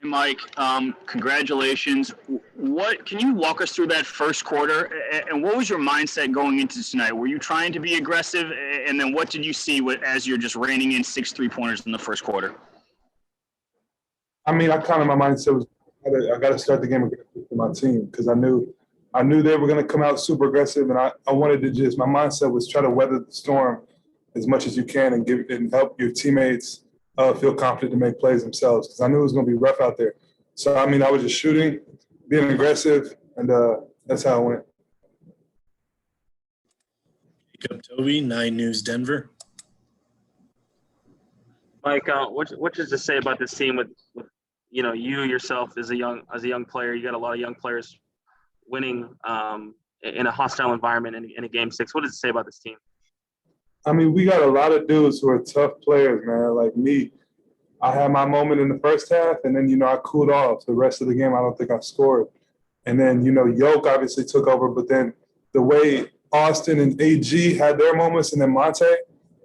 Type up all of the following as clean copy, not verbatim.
Hey, Mike, congratulations. What can you walk us through that first quarter, and what was your mindset going into tonight? Were you trying to be aggressive, and then what did you see as you're just raining in 6 3-pointers in the first quarter? I mean, my mindset was I got to start the game aggressive for my team because I knew they were going to come out super aggressive, and I wanted to my mindset was try to weather the storm as much as you can and help your teammates feel confident to make plays themselves because I knew it was going to be rough out there. So, I mean, I was just shooting, being aggressive, and that's how it went. Jacob Toby, 9 News Denver. Mike, what does this say about this team with you yourself as a young player? You got a lot of young players winning in a hostile environment in a game 6. What does it say about this team? I mean, we got a lot of dudes who are tough players, man. Like me, I had my moment in the first half, and then, I cooled off. The rest of the game, I don't think I scored. And then, Yoke obviously took over, but then the way Austin and AG had their moments, and then Monte,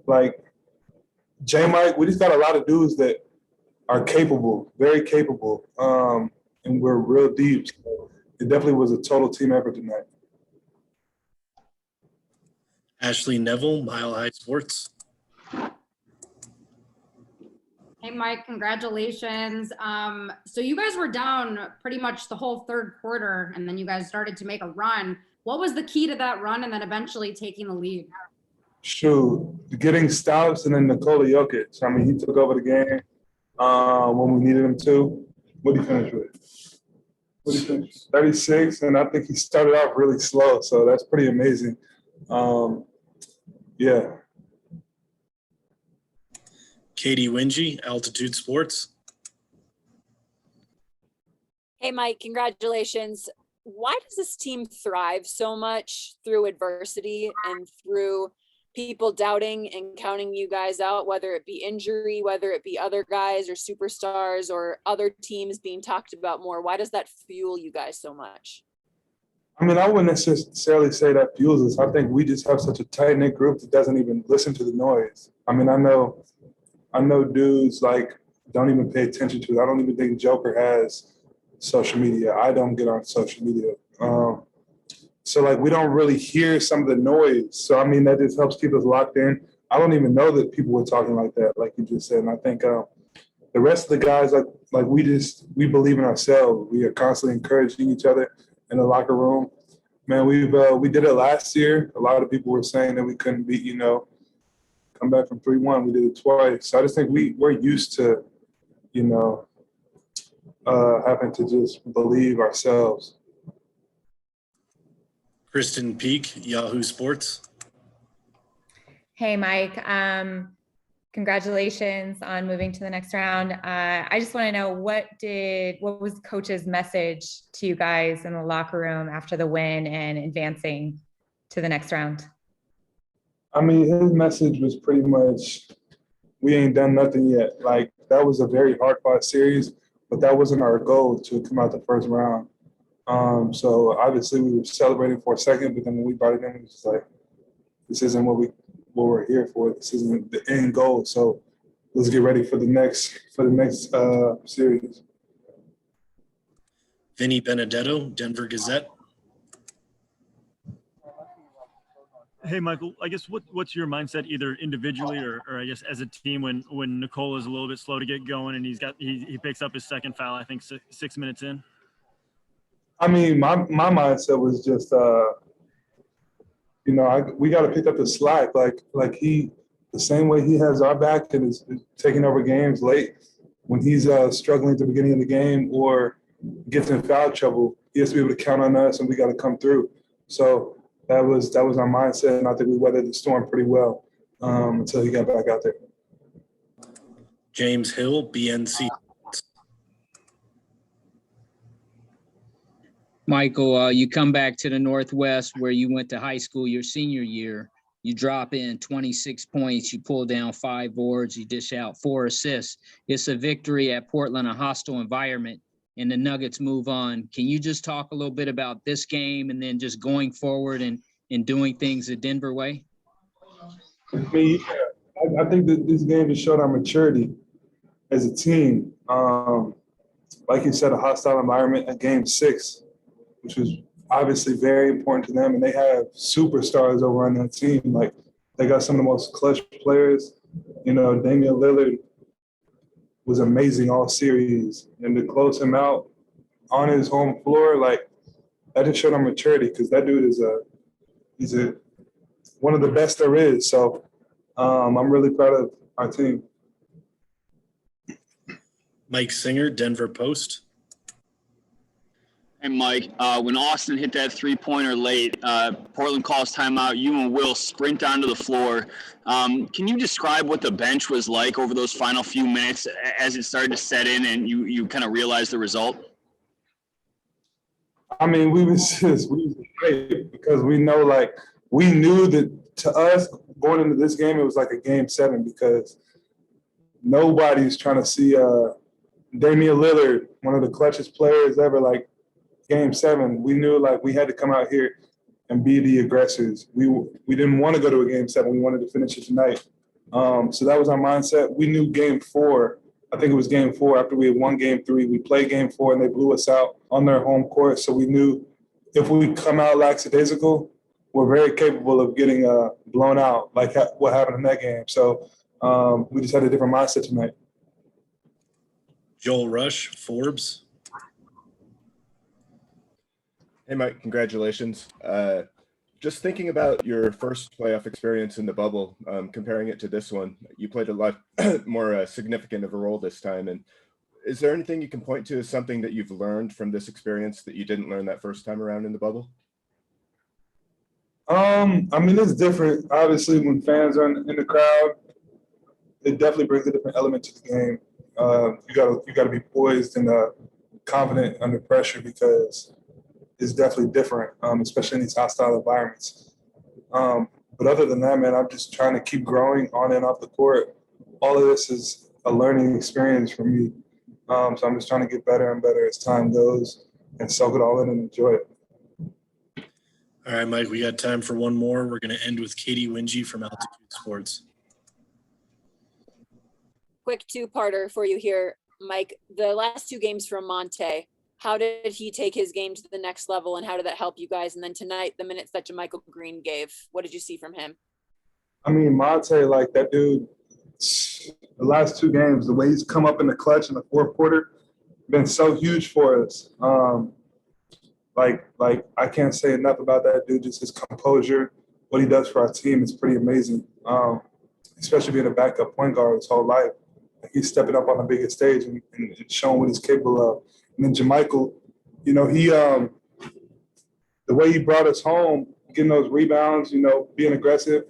like J-Mike, we just got a lot of dudes that are capable, very capable, and we're real deep. So it definitely was a total team effort tonight. Ashley Neville, Mile High Sports. Hey, Mike, congratulations. So you guys were down pretty much the whole third quarter, and then you guys started to make a run. What was the key to that run and then eventually taking the lead? Shoot, getting stops and then Nikola Jokic. I mean, he took over the game when we needed him to. What did he finish with? 36, and I think he started off really slow, so that's pretty amazing. Yeah. Katie Wingy, Altitude Sports. Hey, Mike, congratulations. Why does this team thrive so much through adversity and through people doubting and counting you guys out, whether it be injury, whether it be other guys or superstars or other teams being talked about more? Why does that fuel you guys so much? I mean, I wouldn't necessarily say that fuels us. I think we just have such a tight-knit group that doesn't even listen to the noise. I mean, I know dudes like don't even pay attention to it. I don't even think Joker has social media. I don't get on social media. So, like, we don't really hear some of the noise. So, I mean, that just helps keep us locked in. I don't even know that people were talking like that, like you just said. And I think the rest of the guys, like we believe in ourselves. We are constantly encouraging each other in the locker room. Man, we did it last year. A lot of people were saying that we couldn't beat, come back from 3-1. We did it twice. So I just think we're used to, having to just believe ourselves. Kristen Peak, Yahoo Sports. Hey, Mike. Congratulations on moving to the next round. I just want to know what was coach's message to you guys in the locker room after the win and advancing to the next round? I mean, his message was pretty much, we ain't done nothing yet. Like, that was a very hard-fought series, but that wasn't our goal to come out the first round. So obviously we were celebrating for a second, but then when we brought it in, it was just like, this isn't what we're here for. This isn't the end goal. So let's get ready for the next series. Vinny Benedetto, Denver Gazette. Hey, Michael, I guess what's your mindset either individually or I guess as a team when Nikola is a little bit slow to get going and he picks up his second foul, I think 6 minutes in? I mean, my mindset was just, we got to pick up the slack. Like he, the same way he has our back and is taking over games late when he's struggling at the beginning of the game or gets in foul trouble, he has to be able to count on us and we got to come through. So that was our mindset, and I think we weathered the storm pretty well until he got back out there. James Hill, BNC. Michael, you come back to the Northwest where you went to high school your senior year. You drop in 26 points. You pull down 5 boards. You dish out 4 assists. It's a victory at Portland, a hostile environment, and the Nuggets move on. Can you just talk a little bit about this game and then just going forward and doing things the Denver way? I mean, I think that this game has showed our maturity as a team. like you said, a hostile environment at Game 6, which was obviously very important to them. And they have superstars over on that team. Like, they got some of the most clutch players. You know, Damian Lillard was amazing all series. And to close him out on his home floor, like, that just showed our maturity, because that dude is he's one of the best there is. So I'm really proud of our team. Mike Singer, Denver Post. And Mike, when Austin hit that three-pointer late, Portland calls timeout. You and Will sprint onto the floor. Can you describe what the bench was like over those final few minutes as it started to set in and you kind of realized the result? I mean, we was great, because we knew that to us going into this game, it was like a Game 7, because nobody's trying to see Damian Lillard, one of the clutchest players ever, like Game 7. We knew like we had to come out here and be the aggressors. We didn't want to go to a Game 7. We wanted to finish it tonight. So that was our mindset. We knew Game 4. I think it was Game 4 after we had won Game 3. We played Game 4 and they blew us out on their home court. So we knew if we come out lackadaisical, we're very capable of getting blown out, like what happened in that game. So we just had a different mindset tonight. Joel Rush, Forbes. Hey, Mike, congratulations. Just thinking about your first playoff experience in the bubble, comparing it to this one, you played a lot more significant of a role this time. And is there anything you can point to as something that you've learned from this experience that you didn't learn that first time around in the bubble? I mean, it's different. Obviously, when fans are in the crowd, it definitely brings a different element to the game. You gotta be poised and confident under pressure, because it's definitely different, especially in these hostile environments. But other than that, man, I'm just trying to keep growing on and off the court. All of this is a learning experience for me. So I'm just trying to get better and better as time goes and soak it all in and enjoy it. All right, Mike, we got time for one more. We're going to end with Katie Wingy from Altitude Sports. Quick two-parter for you here, Mike. The last two games from Monte, how did he take his game to the next level, and how did that help you guys? And then tonight, the minutes that JaMychal Green gave, what did you see from him? I mean, Monte, like that dude, the last two games, the way he's come up in the clutch in the fourth quarter, been so huge for us. Like I can't say enough about that dude. Just his composure, what he does for our team is pretty amazing. Especially being a backup point guard his whole life. He's stepping up on the biggest stage and showing what he's capable of. And then JaMychal, you know, he the way he brought us home, getting those rebounds, you know, being aggressive.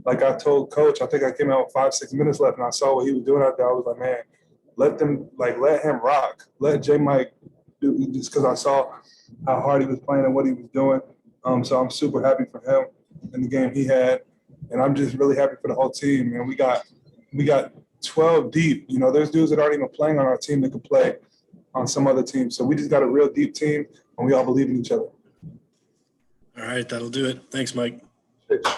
Like I told Coach, I think I came out with 5-6 minutes left, and I saw what he was doing out there. I was like, man, let him rock. Let J-Mike do, just because I saw how hard he was playing and what he was doing. So I'm super happy for him in the game he had, and I'm just really happy for the whole team. Man, we got 12 deep. You know, there's dudes that aren't even playing on our team that could play on some other team. So we just got a real deep team, and we all believe in each other. All right, that'll do it. Thanks, Mike. Thanks.